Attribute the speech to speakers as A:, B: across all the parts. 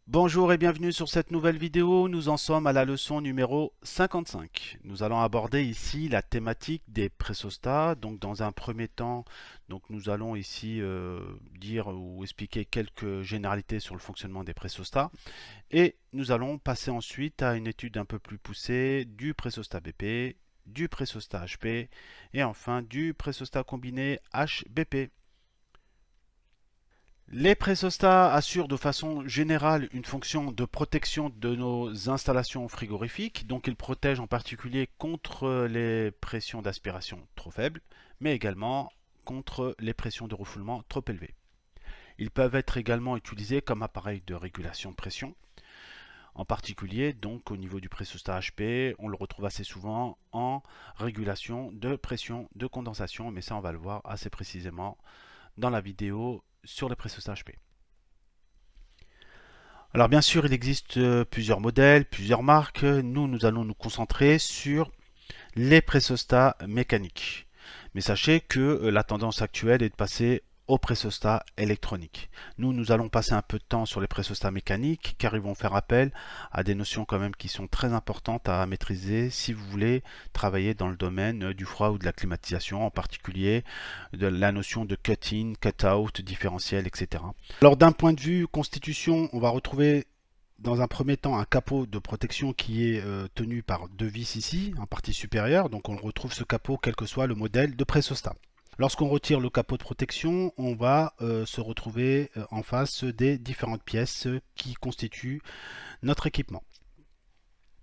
A: Bonjour et bienvenue sur cette nouvelle vidéo. Nous en sommes à la leçon numéro 55. Nous allons aborder ici la thématique des pressostats. Donc dans un premier temps, nous allons ici dire ou expliquer quelques généralités sur le fonctionnement des pressostats. Et nous allons passer ensuite à une étude un peu plus poussée du pressostat BP, du pressostat HP et enfin du pressostat combiné HBP. Les pressostats assurent de façon générale une fonction de protection de nos installations frigorifiques, donc ils protègent en particulier contre les pressions d'aspiration trop faibles, mais également contre les pressions de refoulement trop élevées. Ils peuvent être également utilisés comme appareil de régulation de pression, en particulier donc au niveau du pressostat HP, on le retrouve assez souvent en régulation de pression de condensation, mais ça on va le voir assez précisément dans la vidéo sur les pressostats HP. Alors bien sûr, il existe plusieurs modèles, plusieurs marques. Nous allons nous concentrer sur les pressostats mécaniques. Mais sachez que la tendance actuelle est de passer aux pressostats électroniques. Nous allons passer un peu de temps sur les pressostats mécaniques car ils vont faire appel à des notions quand même qui sont très importantes à maîtriser si vous voulez travailler dans le domaine du froid ou de la climatisation, en particulier de la notion de cut-in, cut-out, différentiel, etc. Alors d'un point de vue constitution, on va retrouver dans un premier temps un capot de protection qui est tenu par deux vis ici, en partie supérieure, donc on retrouve ce capot quel que soit le modèle de pressostat. Lorsqu'on retire le capot de protection, on va se retrouver en face des différentes pièces qui constituent notre équipement.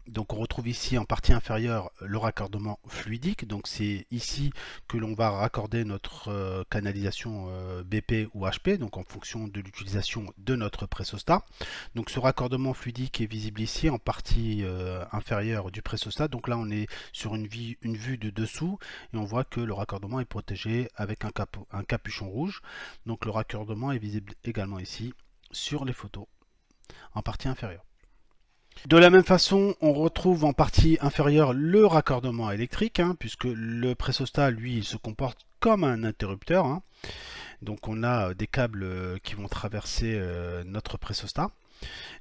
A: Donc on retrouve ici en partie inférieure le raccordement fluidique, donc c'est ici que l'on va raccorder notre canalisation BP ou HP, donc en fonction de l'utilisation de notre pressostat. Donc ce raccordement fluidique est visible ici en partie inférieure du pressostat, donc là on est sur une vue de dessous et on voit que le raccordement est protégé avec un capuchon rouge. Donc le raccordement est visible également ici sur les photos en partie inférieure. De la même façon, on retrouve en partie inférieure le raccordement électrique, puisque le pressostat, lui, il se comporte comme un interrupteur. Donc on a des câbles qui vont traverser notre pressostat.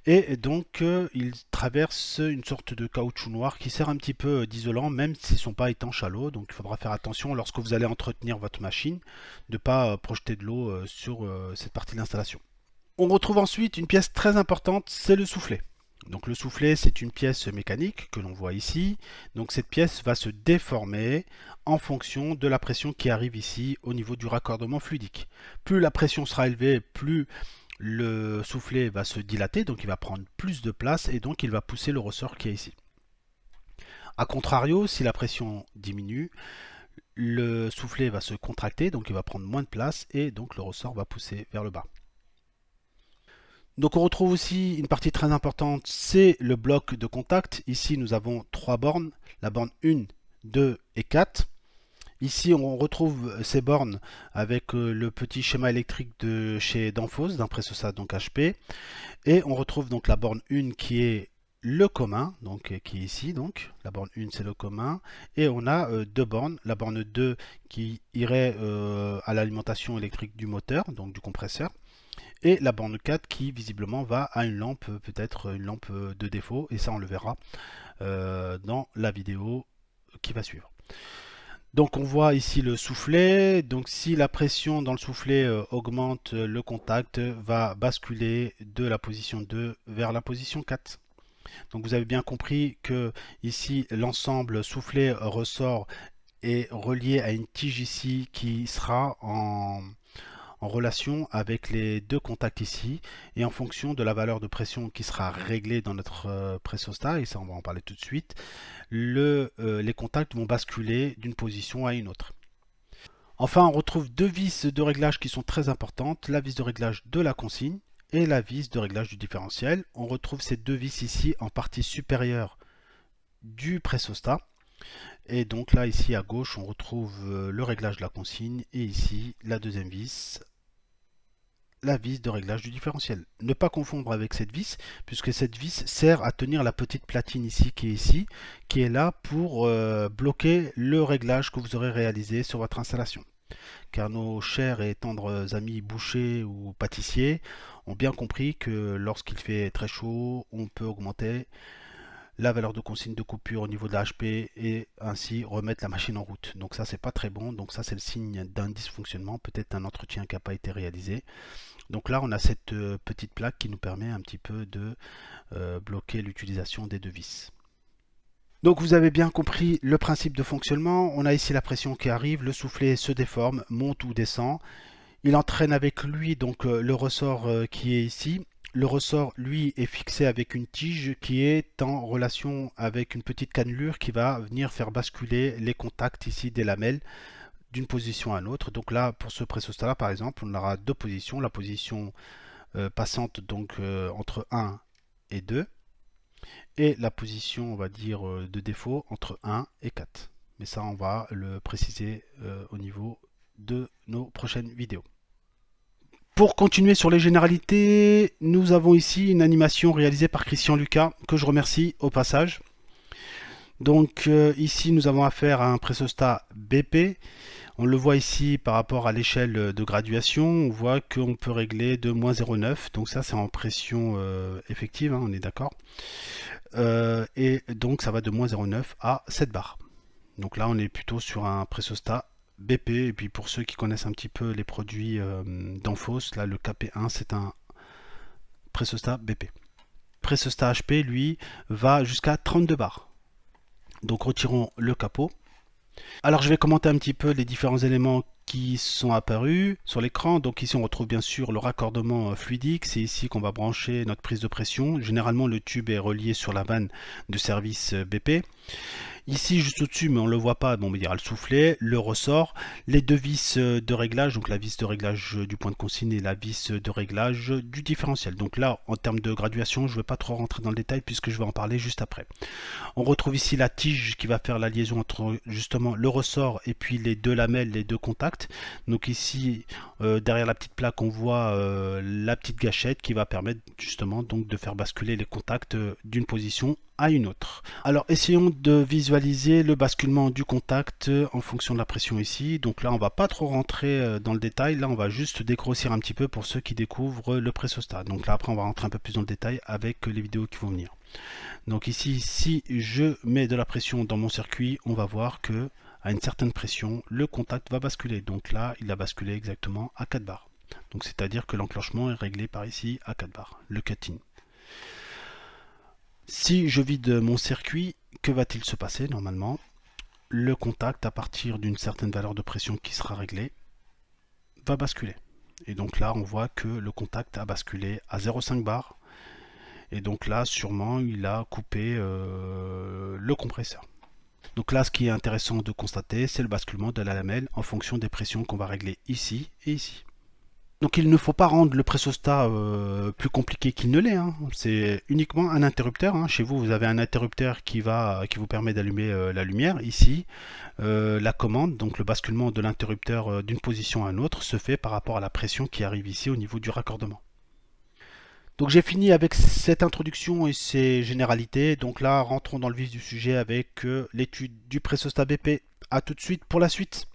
A: Et donc il traverse une sorte de caoutchouc noir qui sert un petit peu d'isolant, même s'ils ne sont pas étanches à l'eau. Donc il faudra faire attention lorsque vous allez entretenir votre machine, de ne pas projeter de l'eau sur cette partie de l'installation. On retrouve ensuite une pièce très importante, c'est le soufflet. Donc le soufflet, c'est une pièce mécanique que l'on voit ici. Donc cette pièce va se déformer en fonction de la pression qui arrive ici au niveau du raccordement fluidique. Plus la pression sera élevée, plus le soufflet va se dilater, donc il va prendre plus de place et donc il va pousser le ressort qui est ici. A contrario, si la pression diminue, le soufflet va se contracter, donc il va prendre moins de place et donc le ressort va pousser vers le bas. Donc on retrouve aussi une partie très importante, c'est le bloc de contact. Ici nous avons trois bornes, la borne 1, 2 et 4. Ici on retrouve ces bornes avec le petit schéma électrique de chez Danfoss, d'un pressostat donc HP. Et on retrouve donc la borne 1 qui est le commun, donc qui est ici, donc la borne 1 c'est le commun, et on a deux bornes, la borne 2 qui irait à l'alimentation électrique du moteur, donc du compresseur, et la borne 4 qui visiblement va à une lampe, peut-être une lampe de défaut, et ça on le verra dans la vidéo qui va suivre. Donc on voit ici le soufflet, donc si la pression dans le soufflet augmente, le contact va basculer de la position 2 vers la position 4. Donc vous avez bien compris que ici l'ensemble soufflet ressort est relié à une tige ici qui sera en relation avec les deux contacts ici et en fonction de la valeur de pression qui sera réglée dans notre pressostat, et ça on va en parler tout de suite, les contacts vont basculer d'une position à une autre. Enfin on retrouve deux vis de réglage qui sont très importantes, la vis de réglage de la consigne et la vis de réglage du différentiel. On retrouve ces deux vis ici en partie supérieure du pressostat. Et donc là, ici à gauche, on retrouve le réglage de la consigne et ici la deuxième vis la vis de réglage du différentiel. Ne pas confondre avec cette vis, puisque cette vis sert à tenir la petite platine ici, qui est là pour bloquer le réglage que vous aurez réalisé sur votre installation. Car nos chers et tendres amis bouchers ou pâtissiers ont bien compris que lorsqu'il fait très chaud, on peut augmenter la valeur de consigne de coupure au niveau de la HP et ainsi remettre la machine en route. Donc ça c'est pas très bon, donc ça c'est le signe d'un dysfonctionnement, peut-être un entretien qui n'a pas été réalisé. Donc là on a cette petite plaque qui nous permet un petit peu de bloquer l'utilisation des deux vis. Donc vous avez bien compris le principe de fonctionnement. On a ici la pression qui arrive, le soufflet se déforme, monte ou descend. Il entraîne avec lui donc le ressort qui est ici. Le ressort, lui, est fixé avec une tige qui est en relation avec une petite cannelure qui va venir faire basculer les contacts ici des lamelles d'une position à l'autre. Donc là, pour ce pressostat-là, par exemple, on aura deux positions. La position passante donc entre 1 et 2 et la position, on va dire, de défaut entre 1 et 4. Mais ça, on va le préciser au niveau de nos prochaines vidéos. Pour continuer sur les généralités, nous avons ici une animation réalisée par Christian Lucas, que je remercie au passage. Donc ici, nous avons affaire à un pressostat BP. On le voit ici par rapport à l'échelle de graduation. On voit qu'on peut régler de moins 0,9. Donc ça, c'est en pression effective, hein, on est d'accord. Et donc, ça va de moins 0,9 à 7 bars. Donc là, on est plutôt sur un pressostat BP. Et puis pour ceux qui connaissent un petit peu les produits d'Enphos, là le KP1 c'est un pressostat BP. Pressostat HP lui va jusqu'à 32 bars. Donc retirons le capot. Alors je vais commenter un petit peu les différents éléments qui sont apparus sur l'écran. Donc ici on retrouve bien sûr le raccordement fluidique. C'est ici qu'on va brancher notre prise de pression. Généralement le tube est relié sur la vanne de service BP. Ici, juste au-dessus, mais on ne le voit pas, bon, on va dire le soufflet, le ressort, les deux vis de réglage, donc la vis de réglage du point de consigne et la vis de réglage du différentiel. Donc là, en termes de graduation, je ne vais pas trop rentrer dans le détail puisque je vais en parler juste après. On retrouve ici la tige qui va faire la liaison entre justement le ressort et puis les deux lamelles, les deux contacts. Donc ici, derrière la petite plaque, on voit la petite gâchette qui va permettre justement donc de faire basculer les contacts d'une position à une autre. Alors essayons de visualiser le basculement du contact en fonction de la pression ici. Donc là on va pas trop rentrer dans le détail, là on va juste dégrossir un petit peu pour ceux qui découvrent le pressostat. Donc là après on va rentrer un peu plus dans le détail avec les vidéos qui vont venir. Donc ici si je mets de la pression dans mon circuit, on va voir que à une certaine pression le contact va basculer. Donc là il a basculé exactement à 4 bars. Donc c'est à dire que l'enclenchement est réglé par ici à 4 bars, le cut-in. Si je vide mon circuit, que va-t-il se passer normalement? Le contact, à partir d'une certaine valeur de pression qui sera réglée, va basculer. Et donc là, on voit que le contact a basculé à 0,5 bar. Et donc là, sûrement, il a coupé le compresseur. Donc là, ce qui est intéressant de constater, c'est le basculement de la lamelle en fonction des pressions qu'on va régler ici et ici. Donc il ne faut pas rendre le pressostat plus compliqué qu'il ne l'est. Hein. C'est uniquement un interrupteur. Hein. Chez vous, vous avez un interrupteur qui vous permet d'allumer la lumière. Ici, la commande, donc le basculement de l'interrupteur d'une position à une autre, se fait par rapport à la pression qui arrive ici au niveau du raccordement. Donc j'ai fini avec cette introduction et ces généralités. Donc là, rentrons dans le vif du sujet avec l'étude du pressostat BP. A tout de suite pour la suite.